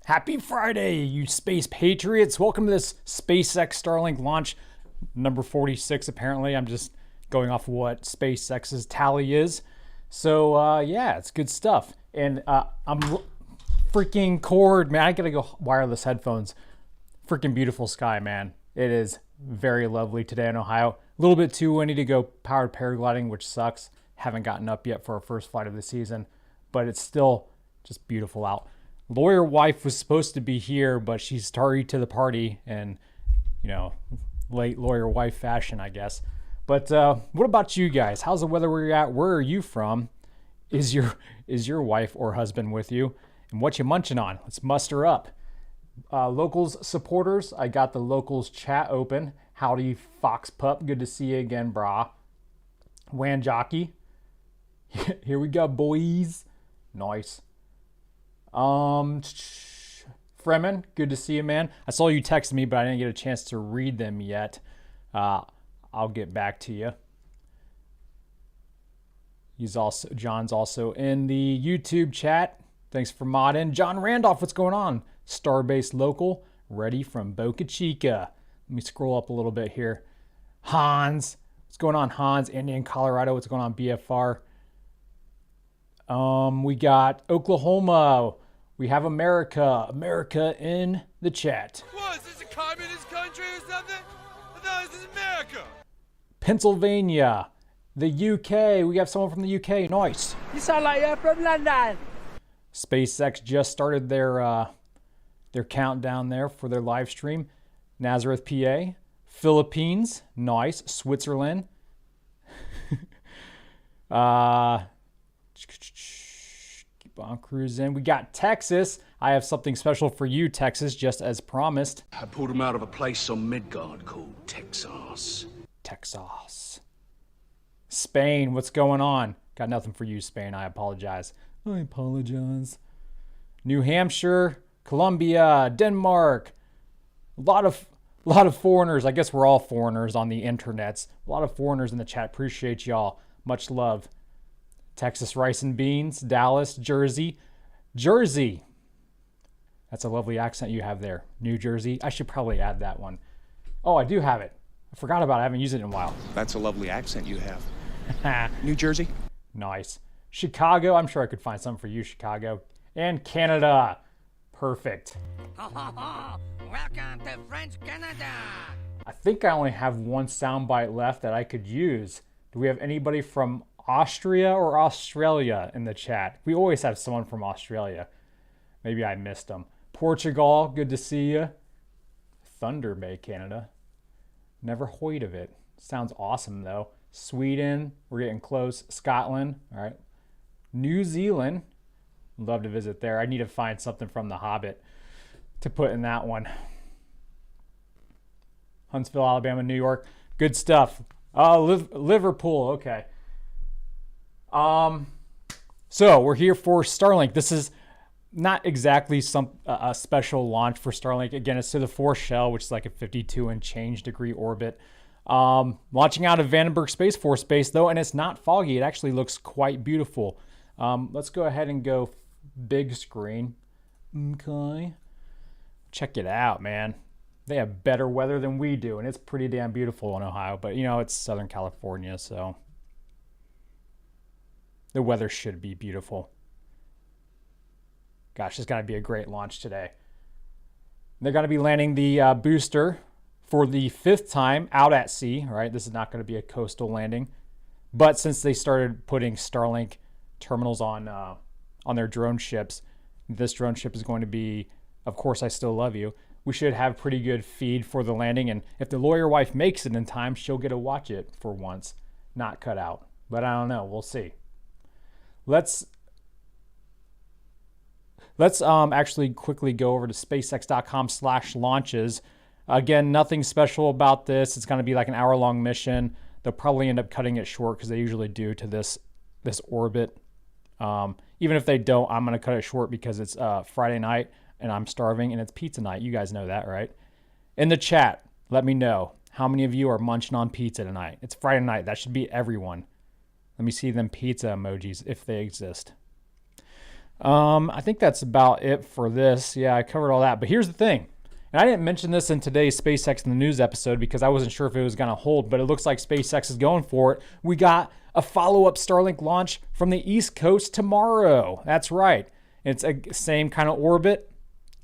Happy Friday, you space patriots. Welcome to this SpaceX Starlink launch number 46, apparently. I'm just going off of what SpaceX's tally is. So, yeah, it's good stuff. And I'm freaking cord, man. I gotta go wireless headphones. Freaking beautiful sky, man. It is very lovely today in Ohio. A little bit too windy to go powered paragliding, which sucks. Haven't gotten up yet for our first flight of the season, but it's still just beautiful out. Lawyer wife was supposed to be here, but she's tardy to the party and, you know, late lawyer wife fashion, I guess. But what about you guys? How's the weather where you're at? Where are you from? Is your wife or husband with you? And what you munching on? Let's muster up. Locals supporters, I got the locals chat open. Howdy, Fox Pup. Good to see you again, brah. Wan Jockey. Here we go, boys. Nice. Fremen, good to see you, man. I saw you text me, but I didn't get a chance to read them yet. I'll get back to you. John's also in the YouTube chat. Thanks for modding. John Randolph, what's going on? Starbase local, ready from Boca Chica. Let me scroll up a little bit here. Hans, what's going on, Hans? Indian, Colorado, what's going on, BFR? We got Oklahoma. We have America in the chat. What, is this a communist country or something? I thought this is America. Pennsylvania, the UK. We have someone from the UK. Nice. You sound like you're from London. SpaceX just started their countdown there for their live stream. Nazareth, PA. Philippines, nice. Switzerland. Keep on cruising. We got Texas. I have something special for you, Texas, just as promised. I pulled him out of a place on Midgard called Texas. Texas. Spain, what's going on? Got nothing for you, Spain. I apologize. I apologize. New Hampshire, Colombia, Denmark. A lot of foreigners. I guess we're all foreigners on the internets. A lot of foreigners in the chat. Appreciate y'all. Much love. Texas rice and beans, Dallas, Jersey. Jersey. That's a lovely accent you have there. New Jersey. I should probably add that one. Oh, I do have it. I forgot about it. I haven't used it in a while. That's a lovely accent you have. New Jersey. Nice. Chicago. I'm sure I could find something for you, Chicago. And Canada. Perfect. Welcome to French Canada. I think I only have one soundbite left that I could use. Do we have anybody from Austria or Australia in the chat? We always have someone from Australia. Maybe I missed them. Portugal, good to see you. Thunder Bay, Canada. Never heard of it. Sounds awesome though. Sweden, we're getting close. Scotland, all right. New Zealand, love to visit there. I need to find something from The Hobbit to put in that one. Huntsville, Alabama, New York, good stuff. Liverpool, okay. So we're here for Starlink. This is not exactly a special launch for Starlink. Again, it's to the fourth shell, which is like a 52 and change degree orbit. Launching out of Vandenberg Space Force Base though, and it's not foggy. It actually looks quite beautiful. Let's go ahead and go big screen. Okay. Check it out, man. They have better weather than we do, and it's pretty damn beautiful in Ohio, but you know, it's Southern California, so the weather should be beautiful. Gosh, it's got to be a great launch today. They're going to be landing the booster for the 5th time out at sea, right? This is not going to be a coastal landing. But since they started putting Starlink terminals on their drone ships, this drone ship is going to be, of course, I Still Love You. We should have pretty good feed for the landing. And if the lawyer wife makes it in time, she'll get to watch it for once, not cut out. But I don't know. We'll see. Let's actually quickly go over to SpaceX.com/launches. Again, nothing special about this. It's going to be like an hour-long mission. They'll probably end up cutting it short because they usually do to this orbit. Even if they don't, I'm going to cut it short because it's Friday night and I'm starving and it's pizza night. You guys know that, right? In the chat, let me know how many of you are munching on pizza tonight. It's Friday night. That should be everyone. Let me see them pizza emojis if they exist. I think that's about it for this. Yeah, I covered all that. But here's the thing. And I didn't mention this in today's SpaceX in the News episode because I wasn't sure if it was going to hold, but it looks like SpaceX is going for it. We got a follow-up Starlink launch from the East Coast tomorrow. That's right. It's a same kind of orbit,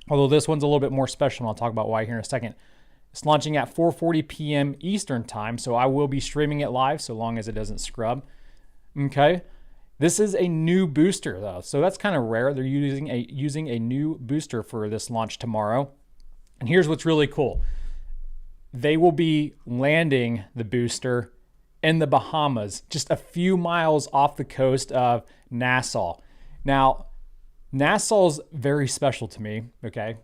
although this one's a little bit more special, and I'll talk about why here in a second. It's launching at 4:40 p.m. Eastern time, so I will be streaming it live so long as it doesn't scrub. Okay. This is a new booster though, so that's kind of rare. They're using a new booster for this launch tomorrow. And here's what's really cool. They will be landing the booster in the Bahamas, just a few miles off the coast of Nassau. Now, Nassau's very special to me, okay?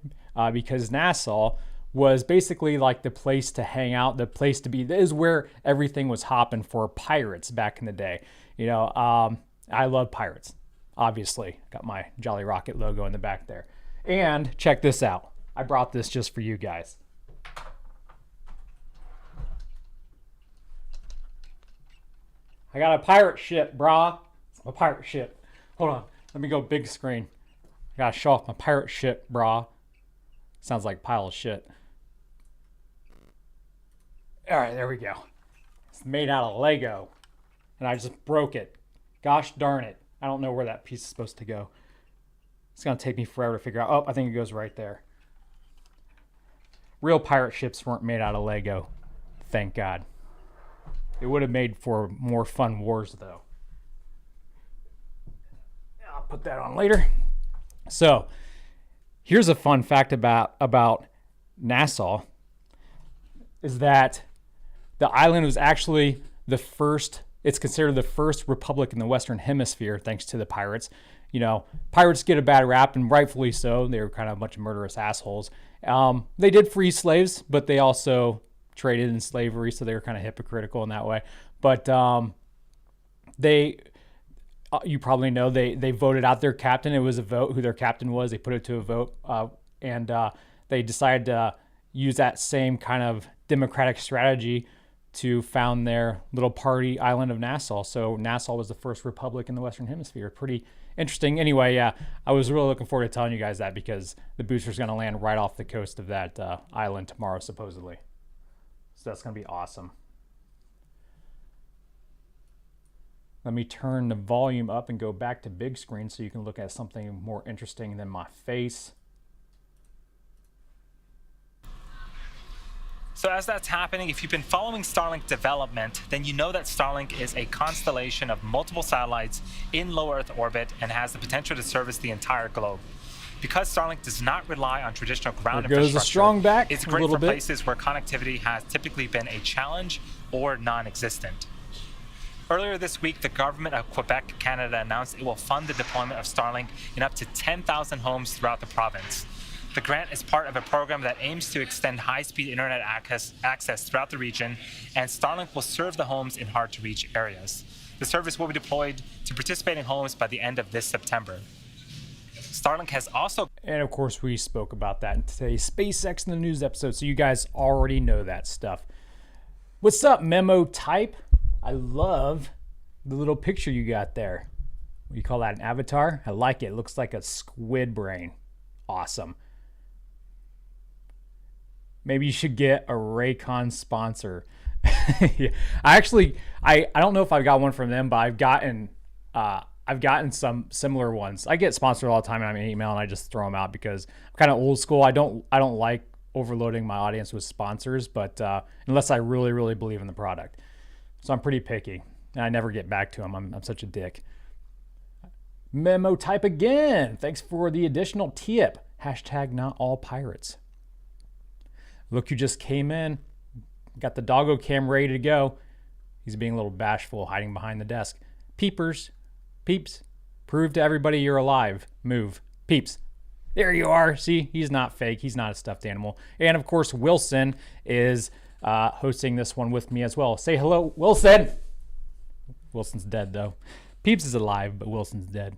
Because Nassau was basically like the place to hang out, the place to be. This is where everything was hopping for pirates back in the day. I love pirates, obviously. Got my Jolly Rocket logo in the back there. And check this out. I brought this just for you guys. I got a pirate ship, brah. It's a pirate ship. Hold on. Let me go big screen. I gotta show off my pirate ship, brah. Sounds like a pile of shit. All right, there we go. It's made out of Lego. And I just broke it. Gosh darn it. I don't know where that piece is supposed to go. It's going to take me forever to figure out. Oh, I think it goes right there. Real pirate ships weren't made out of Lego. Thank God. It would have made for more fun wars, though. I'll put that on later. So, here's a fun fact about Nassau. Is that the island was actually the first. It's considered the first republic in the Western Hemisphere, thanks to the pirates. Pirates get a bad rap, and rightfully so. They were kind of a bunch of murderous assholes. They did free slaves, but they also traded in slavery, so they were kind of hypocritical in that way. But you probably know, they voted out their captain. It was a vote who their captain was. They put it to a vote, and they decided to use that same kind of democratic strategy to found their little party island of Nassau. So Nassau was the first republic in the Western Hemisphere. Pretty interesting. Anyway, yeah, I was really looking forward to telling you guys that because the booster's going to land right off the coast of that island tomorrow, supposedly. So that's going to be awesome. Let me turn the volume up and go back to big screen so you can look at something more interesting than my face. So as that's happening, if you've been following Starlink development, then you know that Starlink is a constellation of multiple satellites in low Earth orbit and has the potential to service the entire globe. Because Starlink does not rely on traditional ground infrastructure, it's great for places where connectivity has typically been a challenge or non-existent. Earlier this week, the government of Quebec, Canada announced it will fund the deployment of Starlink in up to 10,000 homes throughout the province. The grant is part of a program that aims to extend high-speed internet access throughout the region, and Starlink will serve the homes in hard-to-reach areas. The service will be deployed to participating homes by the end of this September. Starlink has also... And of course, we spoke about that in today's SpaceX in the News episode, so you guys already know that stuff. What's up, Memo Type? I love the little picture you got there. What do you call that, an avatar? I like it. It looks like a squid brain. Awesome. Maybe you should get a Raycon sponsor. Yeah. I don't know if I've got one from them, but I've gotten some similar ones. I get sponsored all the time, and I'm in email, and I just throw them out because I'm kind of old school. I don't like overloading my audience with sponsors, but unless I really, really believe in the product. So I'm pretty picky, and I never get back to them. I'm such a dick. Memo Type again. Thanks for the additional tip. Hashtag not all pirates. Look who just came in. Got the doggo cam ready to go. He's being a little bashful, hiding behind the desk. Peepers. Peeps. Prove to everybody you're alive. Move. Peeps. There you are. See, he's not fake. He's not a stuffed animal. And of course, Wilson is hosting this one with me as well. Say hello, Wilson. Wilson's dead, though. Peeps is alive, but Wilson's dead.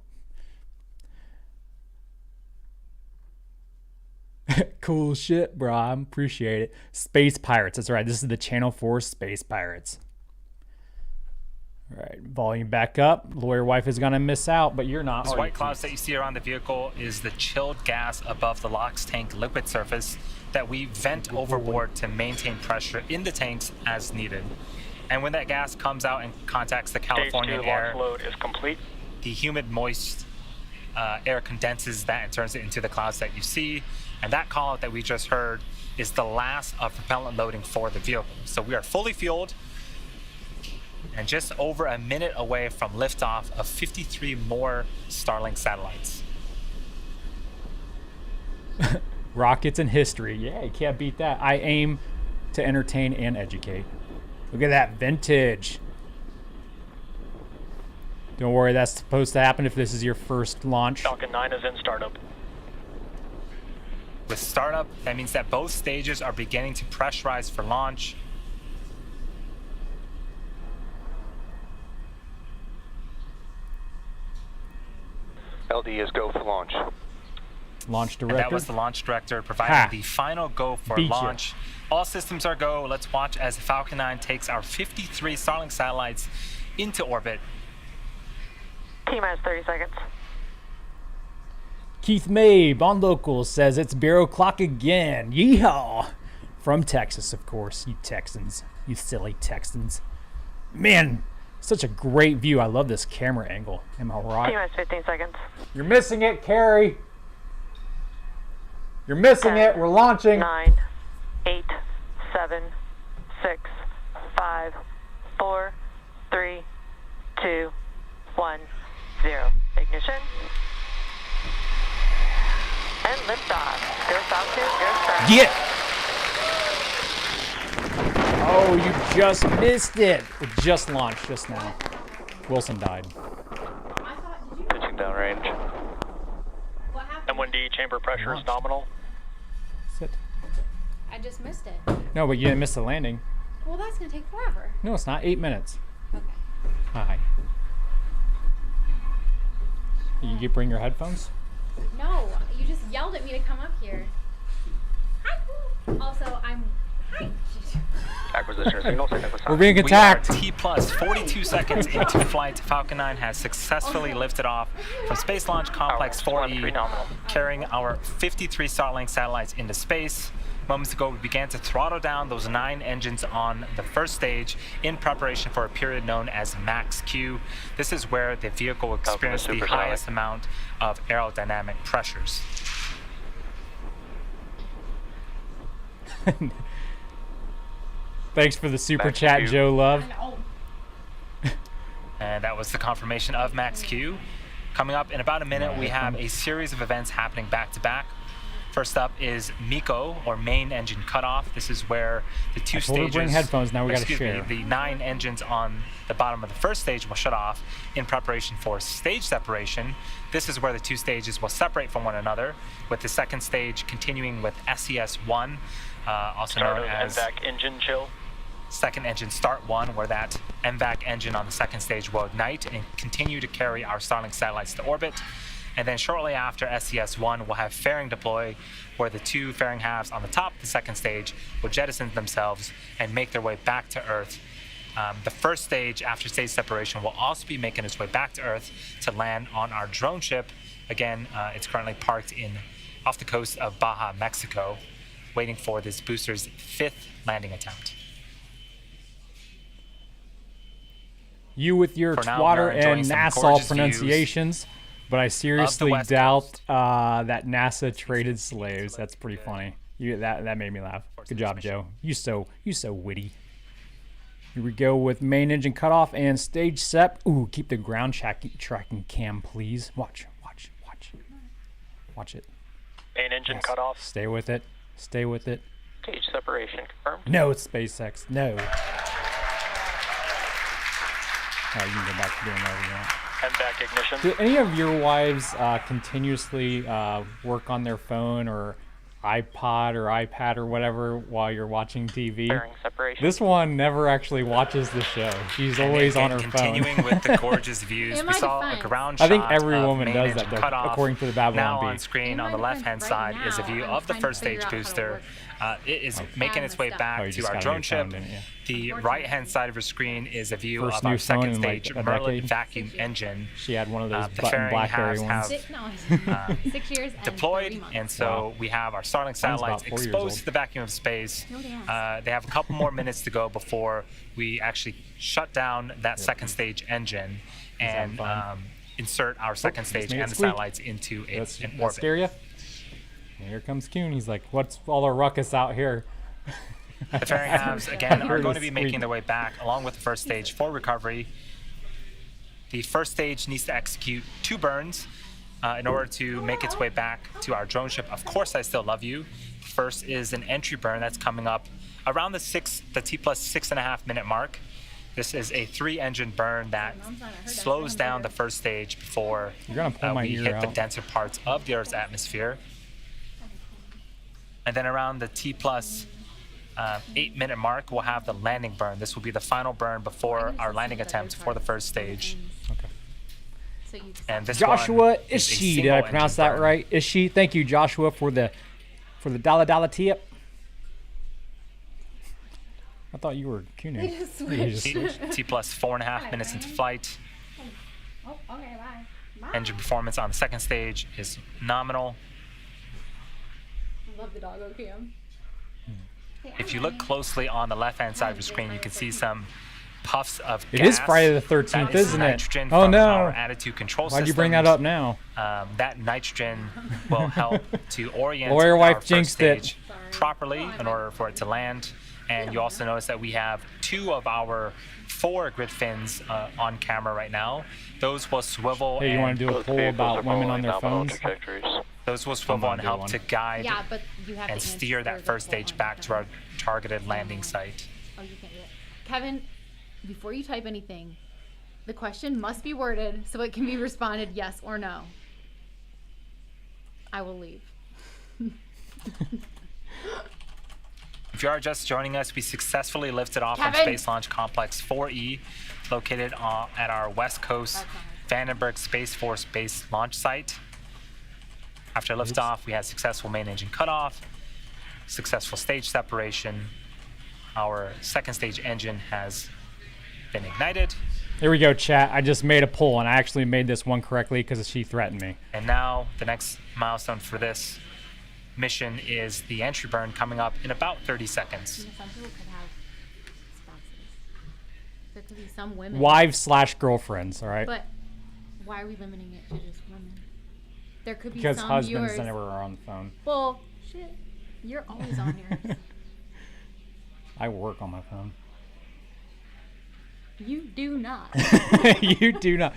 Cool shit, bro. I appreciate it. Space Pirates. That's right. This is the channel for Space Pirates. All right, volume back up. Lawyer wife is gonna miss out, but you're not. These are white you, clouds please? that you see around the vehicle is the chilled gas above the LOX tank liquid surface that we vent overboard to maintain pressure in the tanks as needed. And when that gas comes out and contacts the Californian air, load is complete. the humid, moist air condenses that and turns it into the clouds that you see. And that call out that we just heard is the last of propellant loading for the vehicle. So we are fully fueled and just over a minute away from liftoff of 53 more Starlink satellites. Rockets in history. Yeah, you can't beat that. I aim to entertain and educate. Look at that vintage. Don't worry, that's supposed to happen if this is your first launch. Falcon 9 is in startup. With startup, that means that both stages are beginning to pressurize for launch. LD is go for launch. Launch And director. that was the launch director providing Ha. the final go for Beat ya. launch. All systems are go. Let's watch as Falcon 9 takes our 53 Starlink satellites into orbit. T-minus 30 seconds. Keith Mabe on local says it's bureau clock again. Yeehaw! From Texas, of course. You Texans. You silly Texans. Man, such a great view. I love this camera angle. Am I right? T-minus 15 seconds. You're missing it, Carrie. You're missing 10, it. We're launching. 9, 8, 7, 6, 5, 4, 3, 2, 1, 0. Ignition. And liftoff. Go Falcon, go Starlink. Get! Oh, you just missed it. It just launched just now. Wilson died. Pitching downrange. M1D chamber pressure is nominal. Sit. I just missed it. No, but you didn't miss the landing. Well, that's gonna take forever. No, it's not. 8 minutes. Okay. Hi. You bring your headphones? No, you just yelled at me to come up here. Hi. Also, I'm. Hi. Acquisition signal. We're being We are attacked. T plus 42 seconds into flight. Falcon 9 has successfully lifted off from Space Launch Complex 4E, carrying our 53 Starlink satellites into space. Moments ago, we began to throttle down those 9 engines on the first stage in preparation for a period known as max Q. This is where the vehicle will experience the highest amount of aerodynamic pressures. Thanks for the super Max chat, Q. Joe Love. And that was the confirmation of max Q. Coming up in about a minute, we have a series of events happening back to back. First up is MECO, or main engine cutoff. This is where the two I told her to stages, bring headphones, now we gotta excuse me, share. the 9 engines on the bottom of the first stage will shut off in preparation for stage separation. This is where the two stages will separate from one another, with the second stage continuing with SES-1, also known as MVAC engine chill. second engine start 1, where that MVAC engine on the second stage will ignite and continue to carry our Starlink satellites to orbit. And then shortly after SES-1, we'll have fairing deploy, where the two fairing halves on the top of the second stage will jettison themselves and make their way back to Earth. The first stage, after stage separation, will also be making its way back to Earth to land on our drone ship. Again, it's currently parked off the coast of Baja, Mexico, waiting for this booster's 5th landing attempt. You with your For now, we are twatter enjoying and some NASA gorgeous pronunciations, but I seriously West doubt that NASA traded slaves. That's pretty funny. That made me laugh. Good job, Joe. You so witty. Here we go with main engine cutoff and stage sep. Ooh, keep the ground tracking cam, please. Watch it. Main engine Yes. cutoff. Stay with it. Stay with it. Stage separation confirmed. No, it's SpaceX. No. Oh, you can go back to doing whatever you want. MVAC ignition. Do any of your wives continuously work on their phone or iPod or iPad or whatever while you're watching TV? Fairing separation. This one never actually watches the show. She's always on her phone. Continuing with the gorgeous views, In we my saw defense. a ground I think shot every of woman main does that, engine though, cutoff. according to the Babylon Now Bee. on screen In on my the left-hand defense side right is a now, view I'm of the trying to first figure stage out how to booster work It is making its way back to our drone ship. The right-hand side of your screen is a view of our second stage Merlin vacuum engine. She had one of those The button fairing BlackBerry halves ones. have 6 years and deployed, 30 months. and so we have our Starlink satellites about 4 years exposed old. to the vacuum of space. No, they asked. They have a couple more minutes to go before we actually shut down that second stage engine and insert our second stage made it and the squeak. satellites into an That orbit. scare you? Here comes Kuhn. He's like, what's all the ruckus out here? The fairing halves, again, are Heard going a to be squeak. making their way back along with the first stage for recovery. The first stage needs to execute 2 burns in order to make its way back to our drone ship. Of course, I still love you. First is an entry burn that's coming up around the T plus 6.5 minute mark. This is a 3-engine burn that slows down the first stage before You're gonna pull my we ear hit the out. denser parts of the Earth's atmosphere. And then around the T plus 8-minute mark, we'll have the landing burn. This will be the final burn before our landing attempt for the first stage. So you And this Joshua one is a Ishii, did I single pronounce engine that burn. right? Ishii, thank you, Joshua, for the dollar tip. I thought you were Kuhn. They just You just T, switched. T plus 4.5 minutes into flight. Oh, okay, bye. Bye. Engine performance on the second stage is nominal. I love the doggo cam. If you look closely on the left-hand side of your screen, you can see some puffs of It gas. is Friday the 13th, That is isn't it? nitrogen Oh from no! our attitude control Why'd you bring that systems. up now? That nitrogen will help to orient Lawyer our wife first jinxed it. stage properly in order for it to land. And you also notice that we have 2 of our 4 grid fins on camera right now. Those will swivel Hey, you want and to do a poll about women on their phones? those will swivel and do help one. to guide Yeah, but you have and to steer answer that the first poll stage on back your to our phone. targeted landing site. Oh, you can't do it. Kevin, before you type anything, the question must be worded so it can be responded yes or no. I will leave. If you are just joining us, we successfully lifted off from Kevin! Space Launch Complex 4E, located at our West Coast Vandenberg Space Force Base launch site. After liftoff, we had successful main engine cutoff, successful stage separation. Our second stage engine has been ignited. Here we go, chat. I just made a poll, and I actually made this one correctly because she threatened me. And now the next milestone for this mission is the entry burn coming up in about 30 seconds. Some people could have spouses. There could be some women. Wives/girlfriends, all right? But why are we limiting it to just women? There could be Because some husbands viewers. never are on the phone. Well, shit. You're always on here. I work on my phone. You do not. You do not.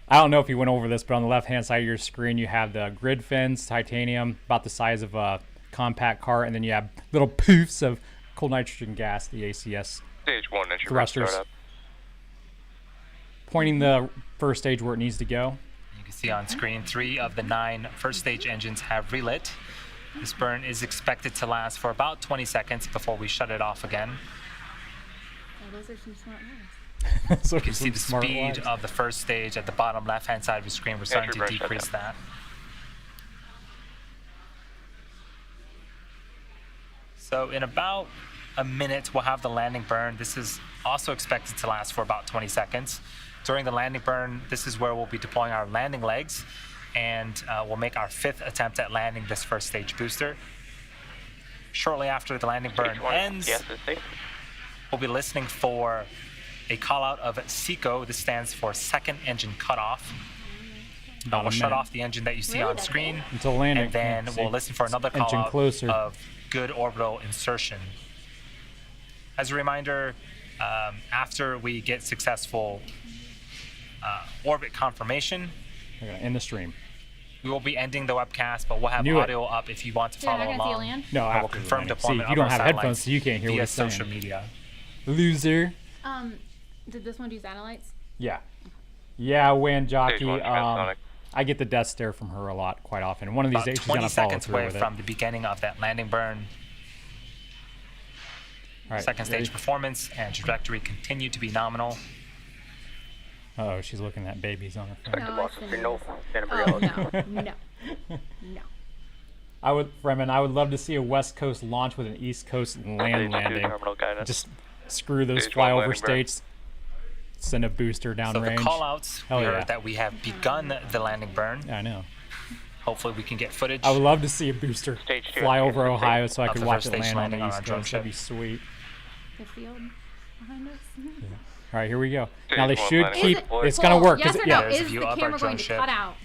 I don't know if you went over this, but on the left-hand side of your screen, you have the grid fins, titanium, about the size of a compact car, and then you have little poofs of cold nitrogen gas, the ACS Stage 1 entry thrusters, startup. pointing the first stage where it needs to go. You can see on screen 3 of the 9 first stage engines have relit. This burn is expected to last for about 20 seconds before we shut it off again. Oh, those are some smart moves. So You can see the speed of the first stage at the bottom left-hand side of your screen. We're starting to Entry burn decrease that. So in about a minute, we'll have the landing burn. This is also expected to last for about 20 seconds. During the landing burn, this is where we'll be deploying our landing legs, and we'll make our 5th attempt at landing this first stage booster. Shortly after the landing burn Stage 1, ends, yes, it's safe. we'll be listening for a call out of SECO. This stands for second engine cutoff. About a We'll shut minute. off the engine that you see Really? on That's screen, Until landing. and then Yeah, we'll see? listen for another call Engine out closer. of good orbital insertion. As a reminder, after we get successful orbit confirmation, We're gonna end the stream. we will be ending the webcast, but we'll have Knew it. audio up if you want to So you're not follow gonna see it along. land? No, I will after the confirm landing. deployment See, of you don't our have satellites headphones, so you can't hear what via he's saying. social media. Loser. Did this one do satellites? Yeah. Yeah, Wan Jockey. Stage 1 transonic. I get the death stare from her a lot, quite often. One of these About days, she's 20 gonna follow seconds through away with it. from the beginning of that landing burn. All right, Second stage ready? performance and trajectory continue to be nominal. Oh, she's looking at babies on her phone. No, Loss it's of the signal. news. Vandenberg Oh, LS. no. No. No. Fremen, I would love to see a West Coast launch with an East Coast land landing. Terminal guidance. Just screw those Stage 1 flyover landing, bro. states. Send a booster So downrange. the call-outs, we Hell heard yeah. that we have begun the landing burn. Yeah, I know. Hopefully we can get footage. I would love to see a booster Stage 2. fly over Ohio so I Of could the watch first it stage land on landing the on East our drone Coast. That'd be ship. sweet. The field behind us. All right, here we go. Now they Stage 1 should landing. keep. Is it- It's gonna work. Yes or yeah, no? There's a Is view the of our camera drone going to ship. cut out?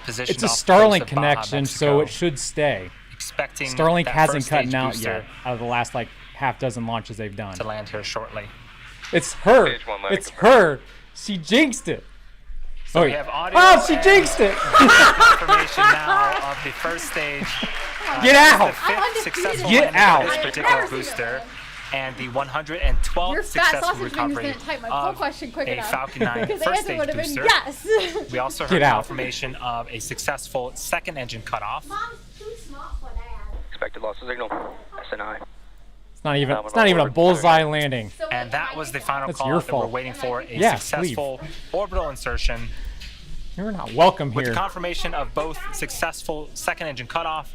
Positioned it's a off the coast Starlink of Baja, connection, so Mexico, it should stay. expecting Starlink that hasn't first cut stage out booster yet out of the last like half dozen launches they've done. to land here shortly. It's her. Stage 1 landing It's her. She jinxed it. So we yeah. have audio. Oh, she and jinxed it. confirmation now of the first stage. Get out. The fifth successful Get landing out. of this I've particular never seen booster, that. and the 112th Your fat successful sausage finger's recovery gonna type my full of question quick a enough. Falcon 9 Because the first answer stage would have been booster. yes. We also Get heard out. confirmation of a successful second engine cutoff. Mom's too smart for that. Expected loss of signal. SNI. It's not even a bullseye landing. So And wait, that am I was the getting- final That's call your that we're fault. waiting for, a Yeah, successful orbital insertion. You're not welcome With here. the confirmation of both successful second engine cutoff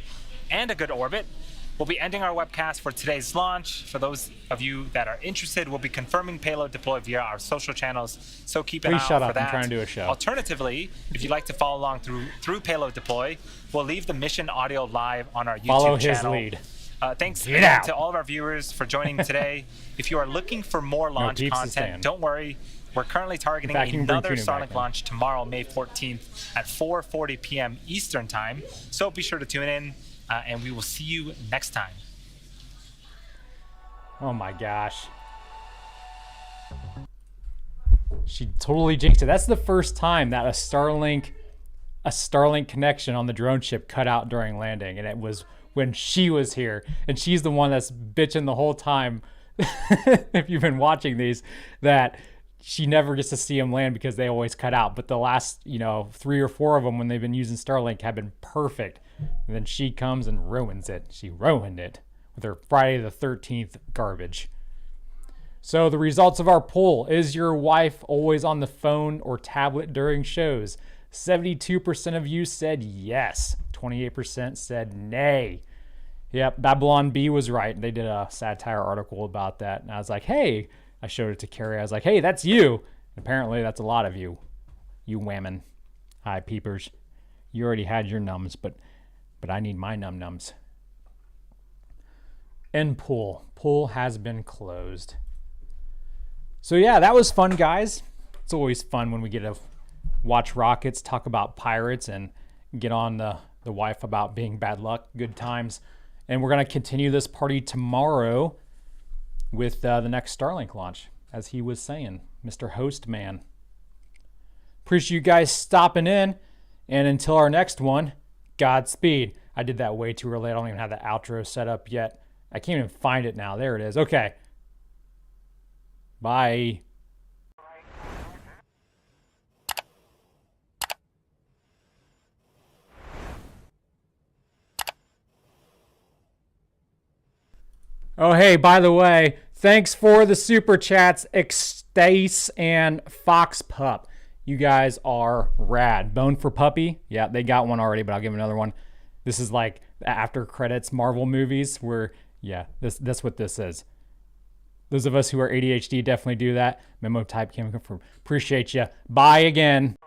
and a good orbit, we'll be ending our webcast for today's launch. For those of you that are interested, we'll be confirming payload deploy via our social channels, so keep an Please eye out shut for up, I'm that. trying to do a show. Alternatively, if you'd like to follow along through payload deploy, we'll leave the mission audio live on our YouTube Follow his channel. lead. Thanks Get again out. to all of our viewers for joining today. If you are looking for more launch peeps is content, staying. don't worry. We're currently targeting In fact, you can bring another Tuna back Starlink then. launch tomorrow, May 14th at 4:40 p.m. Eastern Time. So be sure to tune in, and we will see you next time. Oh my gosh. She totally jinxed it. That's the first time that a Starlink connection on the drone ship cut out during landing, and it was when she was here, and she's the one that's bitching the whole time. If you've been watching these, that she never gets to see them land because they always cut out. But the last, 3 or 4 of them when they've been using Starlink have been perfect. And then she comes and ruins it. She ruined it with her Friday the 13th garbage. So the results of our poll: is your wife always on the phone or tablet during shows? 72% of you said yes. 28% said nay. Yep, Babylon B was right. They did a satire article about that. And I was like, hey, I showed it to Carrie. I was like, hey, that's you. Apparently, that's a lot of you. You women. Hi, peepers. You already had your nums, but I need my num-nums. End pool. Pool has been closed. So yeah, that was fun, guys. It's always fun when we get to watch rockets, talk about pirates, and get on the wife about being bad luck. Good times. And we're going to continue this party tomorrow with the next Starlink launch, as he was saying, Mr. Host Man. Appreciate you guys stopping in. And until our next one, Godspeed. I did that way too early. I don't even have the outro set up yet. I can't even find it now. There it is. Okay. Bye. Oh, hey, by the way, thanks for the super chats, Extace and Fox Pup. You guys are rad. Bone for Puppy. Yeah, they got one already, but I'll give another one. This is like after credits Marvel movies where, yeah, that's what this is. Those of us who are ADHD definitely do that. Memo type came from. Appreciate you. Bye again.